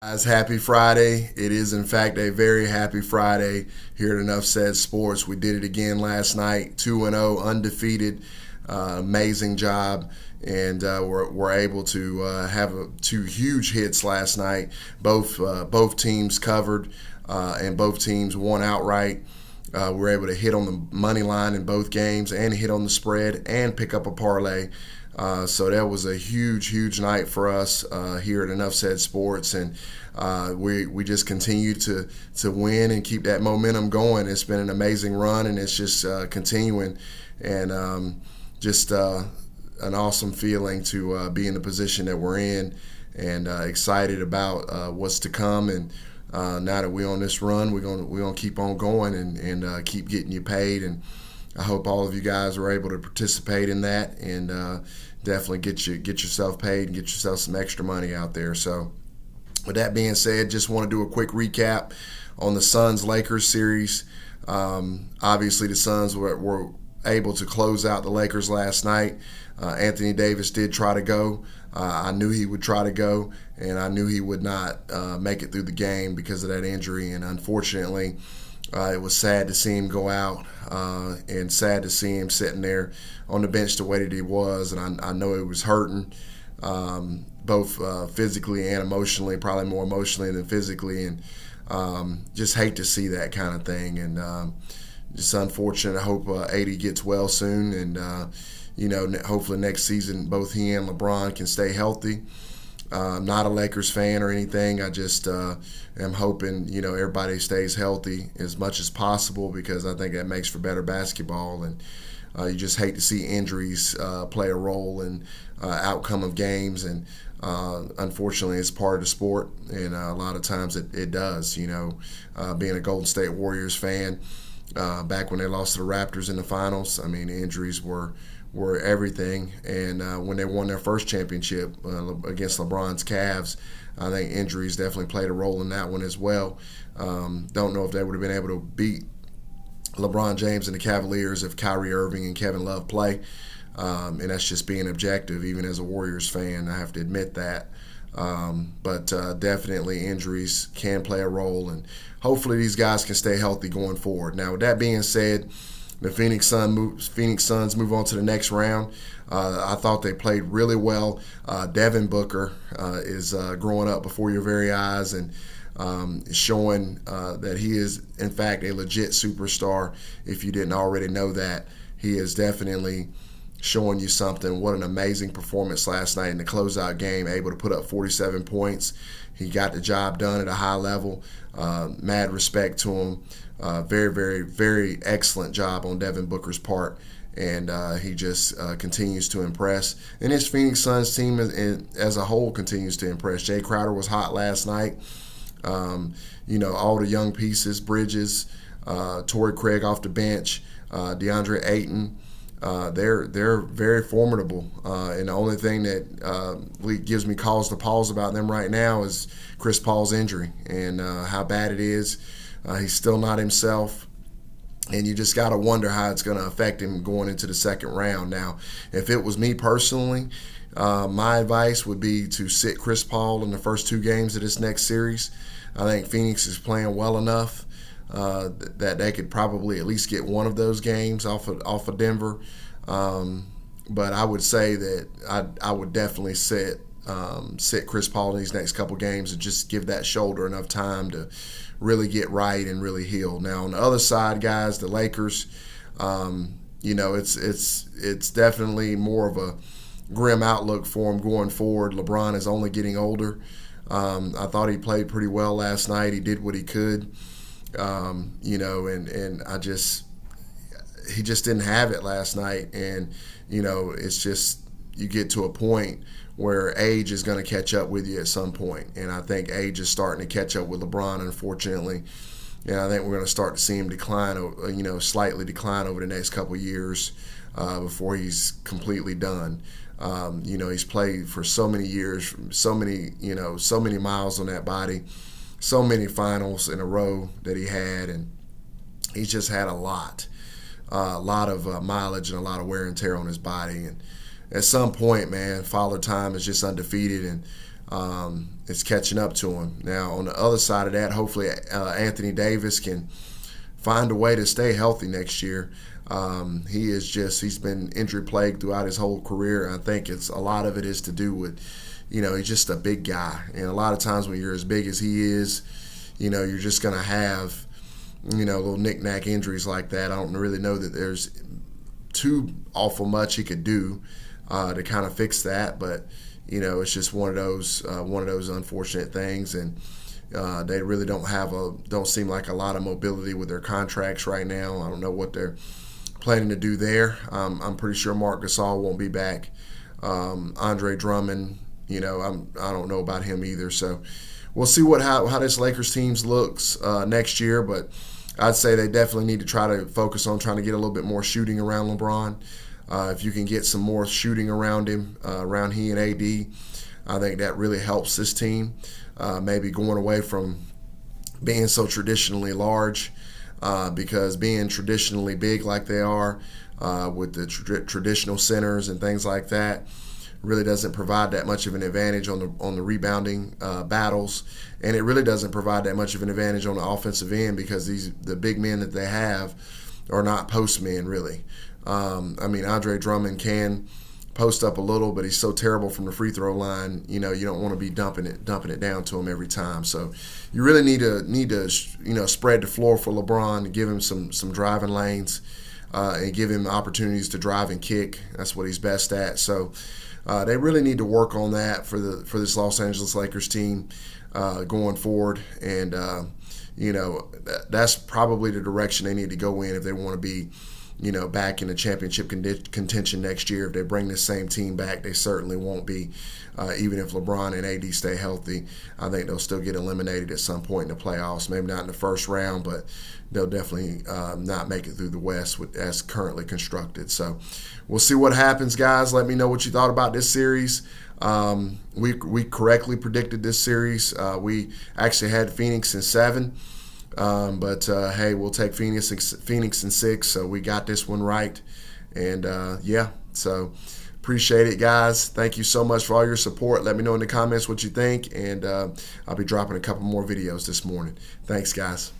Guys, happy Friday. It is, in fact, a very happy Friday here at Enough Said Sports. We did it again last night, 2-0, undefeated. Amazing job. And we're able to have two huge hits last night. Both teams covered, and both teams won outright. We were able to hit on the money line in both games and hit on the spread and pick up a parlay. So that was a huge night for us here at Enough Said Sports, and we just continue to win and keep that momentum going. It's been an amazing run, and it's just continuing, and just an awesome feeling to be in the position that we're in, and excited about what's to come. And now that we're on this run, we're gonna keep on going and keep getting you paid. And I hope all of you guys are able to participate in that, and definitely get yourself paid and get yourself some extra money out there. So, with that being said, just want to do a quick recap on the Suns-Lakers series. Obviously, the Suns were able to close out the Lakers last night. Anthony Davis did try to go. I knew he would try to go, and I knew he would not make it through the game because of that injury. And unfortunately, it was sad to see him go out, and sad to see him sitting there on the bench the way that he was. And I know it was hurting, both physically and emotionally, probably more emotionally than physically. And just hate to see that kind of thing. And just unfortunate. I hope AD gets well soon. And, hopefully next season both he and LeBron can stay healthy. I'm not a Lakers fan or anything. I just am hoping, everybody stays healthy as much as possible, because I think that makes for better basketball. And you just hate to see injuries play a role in outcome of games. And unfortunately, it's part of the sport, and a lot of times it does. Being a Golden State Warriors fan, back when they lost to the Raptors in the finals, injuries were everything. And when they won their first championship against LeBron's Cavs, I think injuries definitely played a role in that one as well. Don't know if they would have been able to beat LeBron James and the Cavaliers if Kyrie Irving and Kevin Love play. And that's just being objective. Even as a Warriors fan, I have to admit that. But definitely injuries can play a role, and hopefully these guys can stay healthy going forward. Now, with that being said, the Phoenix Suns move on to the next round. I thought they played really well. Devin Booker is growing up before your very eyes, and showing that he is, in fact, a legit superstar. If you didn't already know that, he is definitely showing you something. What an amazing performance last night in the closeout game, able to put up 47 points. He got the job done at a high level. Mad respect to him. Very excellent job on Devin Booker's part, and he just continues to impress. And his Phoenix Suns team as a whole continues to impress. Jay Crowder was hot last night. All the young pieces, Bridges, Torrey Craig off the bench, DeAndre Ayton, they're very formidable. And the only thing that gives me cause to pause about them right now is Chris Paul's injury and how bad it is. He's still not himself, and you just got to wonder how it's going to affect him going into the second round. Now, if it was me personally, my advice would be to sit Chris Paul in the first two games of this next series. I think Phoenix is playing well enough that they could probably at least get one of those games off of Denver. But I would say that I would definitely sit Chris Paul in these next couple games and just give that shoulder enough time to really get right and really heal. Now, on the other side, guys, the Lakers, it's definitely more of a grim outlook for them going forward. LeBron is only getting older. I thought he played pretty well last night. He did what he could, and he just didn't have it last night. And, it's just you get to a point where age is going to catch up with you at some point. And I think age is starting to catch up with LeBron, unfortunately. And I think we're going to start to see him decline, slightly decline over the next couple of years before he's completely done. He's played for so many years, so many miles on that body, so many finals in a row that he had, and he's just had a lot of mileage and a lot of wear and tear on his body. And at some point, man, Father Time is just undefeated, and it's catching up to him. Now, on the other side of that, hopefully Anthony Davis can find a way to stay healthy next year. He's been injury plagued throughout his whole career. I think a lot of it is to do with, he's just a big guy. And a lot of times when you're as big as he is, you're just going to have, little knick-knack injuries like that. I don't really know that there's too awful much he could do to kind of fix that, but it's just one of those unfortunate things, and they really don't seem like a lot of mobility with their contracts right now. I don't know what they're planning to do there. I'm pretty sure Marc Gasol won't be back. Andre Drummond, I don't know about him either. So we'll see how this Lakers team looks next year, but I'd say they definitely need to try to focus on trying to get a little bit more shooting around LeBron. If you can get some more shooting around him, around he and AD, I think that really helps this team. Maybe going away from being so traditionally large, because being traditionally big like they are with the traditional centers and things like that really doesn't provide that much of an advantage on the rebounding battles, and it really doesn't provide that much of an advantage on the offensive end because the big men that they have are not post men really. Andre Drummond can post up a little, but he's so terrible from the free throw line. You don't want to be dumping it down to him every time. So you really need to spread the floor for LeBron and give him some driving lanes and give him opportunities to drive and kick. That's what he's best at. So they really need to work on that for this Los Angeles Lakers team going forward, and that's probably the direction they need to go in if they want to be back in the championship contention next year. If they bring this same team back, they certainly won't be. Even if LeBron and AD stay healthy, I think they'll still get eliminated at some point in the playoffs. Maybe not in the first round, but they'll definitely not make it through the West as currently constructed. So we'll see what happens, guys. Let me know what you thought about this series. We correctly predicted this series. We actually had Phoenix in 7. But hey, we'll take Phoenix in 6, so we got this one right. And so appreciate it, guys. Thank you so much for all your support. Let me know in the comments what you think, and I'll be dropping a couple more videos this morning. Thanks, guys.